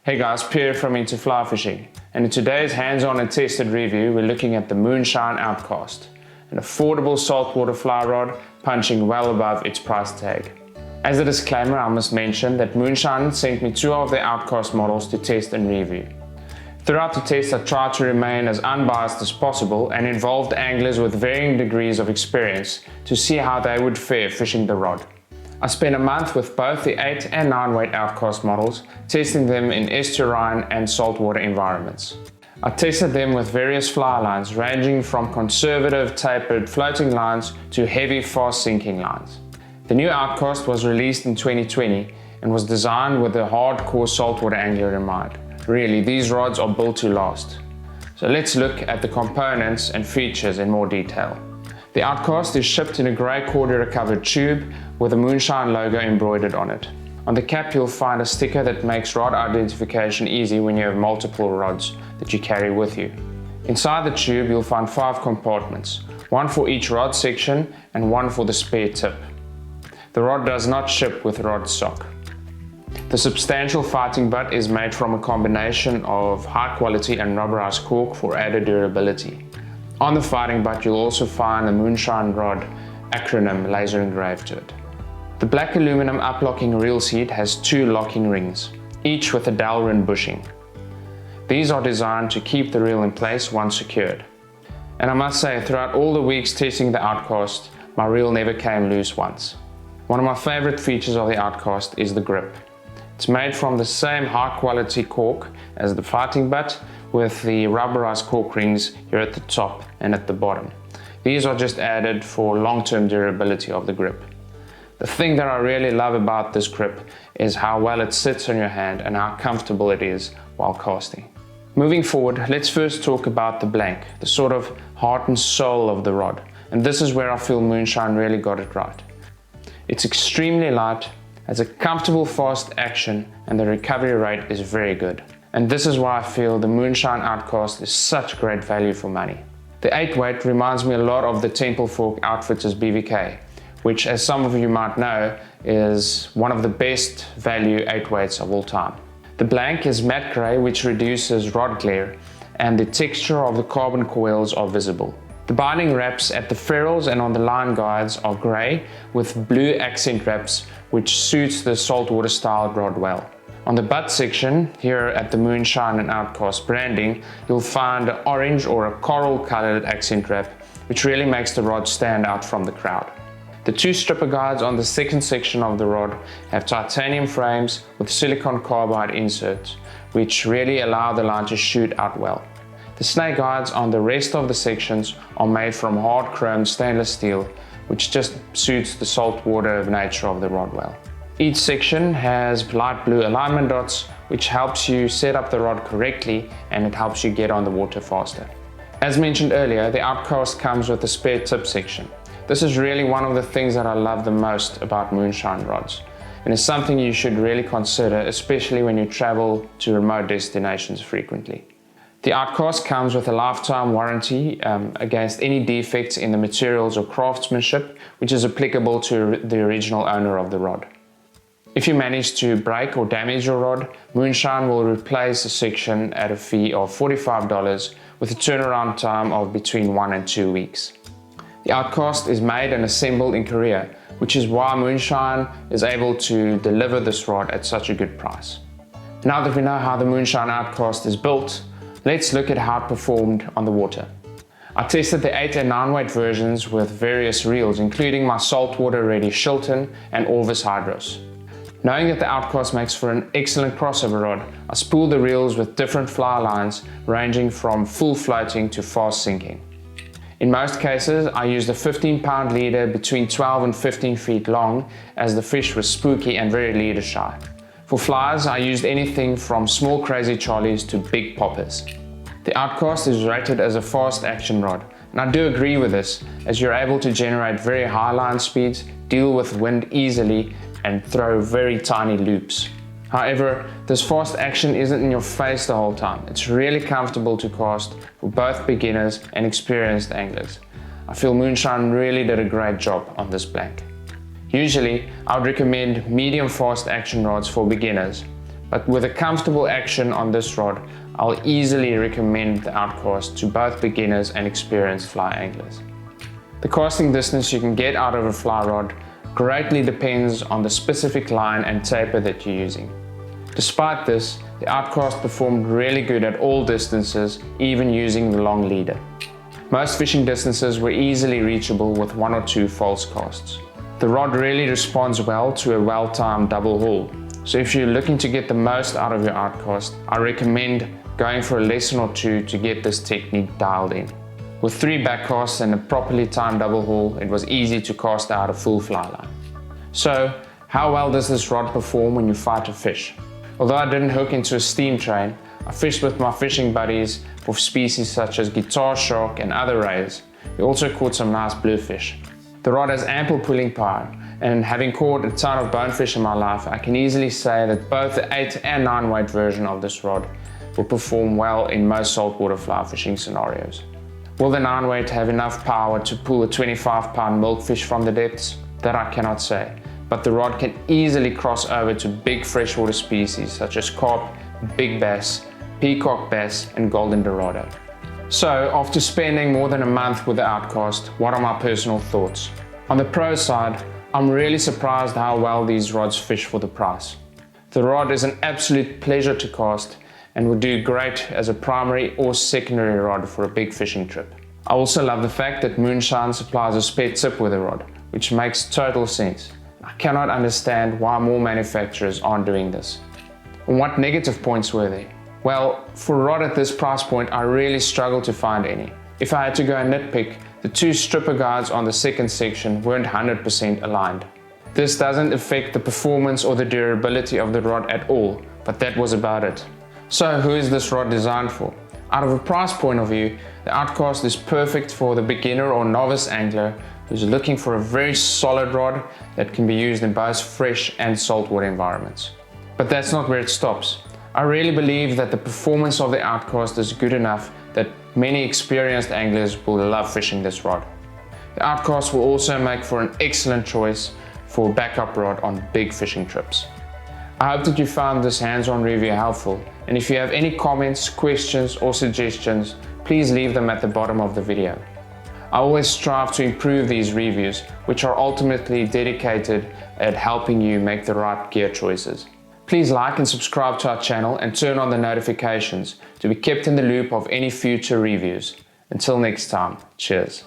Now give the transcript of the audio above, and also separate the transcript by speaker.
Speaker 1: Hey guys, Pierre from Into Fly Fishing, and in today's hands-on and tested review we're looking at the Moonshine Outcast, an affordable saltwater fly rod punching well above its price tag. As a disclaimer, I must mention that Moonshine sent me two of their Outcast models to test and review. Throughout the test I tried to remain as unbiased as possible and involved anglers with varying degrees of experience to see how they would fare fishing the rod. I spent a month with both the 8 and 9 weight Outcast models, testing them in estuarine and saltwater environments. I tested them with various fly lines ranging from conservative tapered floating lines to heavy fast sinking lines. The new Outcast was released in 2020 and was designed with a hardcore saltwater angler in mind. Really, these rods are built to last. So let's look at the components and features in more detail. The Outcast is shipped in a grey Cordura covered tube with a Moonshine logo embroidered on it. On the cap you'll find a sticker that makes rod identification easy when you have multiple rods that you carry with you. Inside the tube you'll find 5 compartments, one for each rod section and one for the spare tip. The rod does not ship with rod stock. The substantial fighting butt is made from a combination of high quality and rubberized cork for added durability. On the fighting butt you'll also find the Moonshine Rod acronym laser engraved to it. The black aluminum uplocking reel seat has 2 locking rings, each with a Delrin bushing. These are designed to keep the reel in place once secured. And I must say, throughout all the weeks testing the Outcast, my reel never came loose once. One of my favorite features of the Outcast is the grip. It's made from the same high quality cork as the fighting butt, with the rubberized cork rings here at the top and at the bottom. These are just added for long-term durability of the grip. The thing that I really love about this grip is how well it sits on your hand and how comfortable it is while casting. Moving forward, let's first talk about the blank, the sort of heart and soul of the rod. And this is where I feel Moonshine really got it right. It's extremely light, has a comfortable fast action, and the recovery rate is very good. And this is why I feel the Moonshine Outcast is such great value for money. The 8 weight reminds me a lot of the Temple Fork Outfitters BVK, which, as some of you might know, is one of the best value 8 weights of all time. The blank is matte grey, which reduces rod glare, and the texture of the carbon coils are visible. The binding wraps at the ferrules and on the line guides are grey with blue accent wraps, which suits the saltwater style rod well. On the butt section, here at the Moonshine and Outcast branding, you'll find an orange or a coral colored accent wrap, which really makes the rod stand out from the crowd. The 2 stripper guides on the second section of the rod have titanium frames with silicon carbide inserts, which really allow the line to shoot out well. The snake guides on the rest of the sections are made from hard chrome stainless steel, which just suits the saltwater nature of the rod well. Each section has light blue alignment dots, which helps you set up the rod correctly and it helps you get on the water faster. As mentioned earlier, the Outcast comes with a spare tip section. This is really one of the things that I love the most about Moonshine rods, and it's something you should really consider, especially when you travel to remote destinations frequently. The Outcast comes with a lifetime warranty against any defects in the materials or craftsmanship, which is applicable to the original owner of the rod. If you manage to break or damage your rod, Moonshine will replace the section at a fee of $45 with a turnaround time of between 1 and 2 weeks. The Outcast is made and assembled in Korea, which is why Moonshine is able to deliver this rod at such a good price. Now that we know how the Moonshine Outcast is built, let's look at how it performed on the water. I tested the 8 and 9 weight versions with various reels, including my saltwater ready Shilton and Orvis Hydros. Knowing that the Outcast makes for an excellent crossover rod, I spooled the reels with different fly lines ranging from full floating to fast sinking. In most cases, I used a 15-pound leader between 12 and 15 feet long, as the fish was spooky and very leader shy. For flies, I used anything from small crazy charlies to big poppers. The Outcast is rated as a fast action rod, and I do agree with this, as you're able to generate very high line speeds, deal with wind easily, and throw very tiny loops. However, this fast action isn't in your face the whole time. It's really comfortable to cast for both beginners and experienced anglers. I feel Moonshine really did a great job on this blank. Usually, I would recommend medium fast action rods for beginners, but with a comfortable action on this rod, I'll easily recommend the Outcast to both beginners and experienced fly anglers. The casting distance you can get out of a fly rod greatly depends on the specific line and taper that you're using. Despite this, the Outcast performed really good at all distances, even using the long leader. Most fishing distances were easily reachable with 1 or 2 false casts. The rod really responds well to a well-timed double haul, so if you're looking to get the most out of your Outcast, I recommend going for a lesson or 2 to get this technique dialed in. With 3 backcasts and a properly timed double haul, it was easy to cast out a full fly line. So, how well does this rod perform when you fight a fish? Although I didn't hook into a steam train, I fished with my fishing buddies for species such as guitar shark and other rays. We also caught some nice bluefish. The rod has ample pulling power, and having caught a ton of bonefish in my life, I can easily say that both the 8 and 9 weight version of this rod will perform well in most saltwater fly fishing scenarios. Will the 9 weight have enough power to pull a 25-pound milkfish from the depths? That I cannot say, but the rod can easily cross over to big freshwater species such as carp, big bass, peacock bass and golden dorado. So, after spending more than a month with the Outcast, what are my personal thoughts? On the pro side, I'm really surprised how well these rods fish for the price. The rod is an absolute pleasure to cast and would do great as a primary or secondary rod for a big fishing trip. I also love the fact that Moonshine supplies a spare tip with the rod, which makes total sense. I cannot understand why more manufacturers aren't doing this. And what negative points were there? Well, for a rod at this price point, I really struggled to find any. If I had to go and nitpick, the 2 stripper guides on the second section weren't 100% aligned. This doesn't affect the performance or the durability of the rod at all, but that was about it. So who is this rod designed for? Out of a price point of view, the Outcast is perfect for the beginner or novice angler who's looking for a very solid rod that can be used in both fresh and saltwater environments. But that's not where it stops. I really believe that the performance of the Outcast is good enough that many experienced anglers will love fishing this rod. The Outcast will also make for an excellent choice for a backup rod on big fishing trips. I hope that you found this hands-on review helpful, and if you have any comments, questions or suggestions, please leave them at the bottom of the video. I always strive to improve these reviews, which are ultimately dedicated at helping you make the right gear choices. Please like and subscribe to our channel and turn on the notifications to be kept in the loop of any future reviews. Until next time, cheers.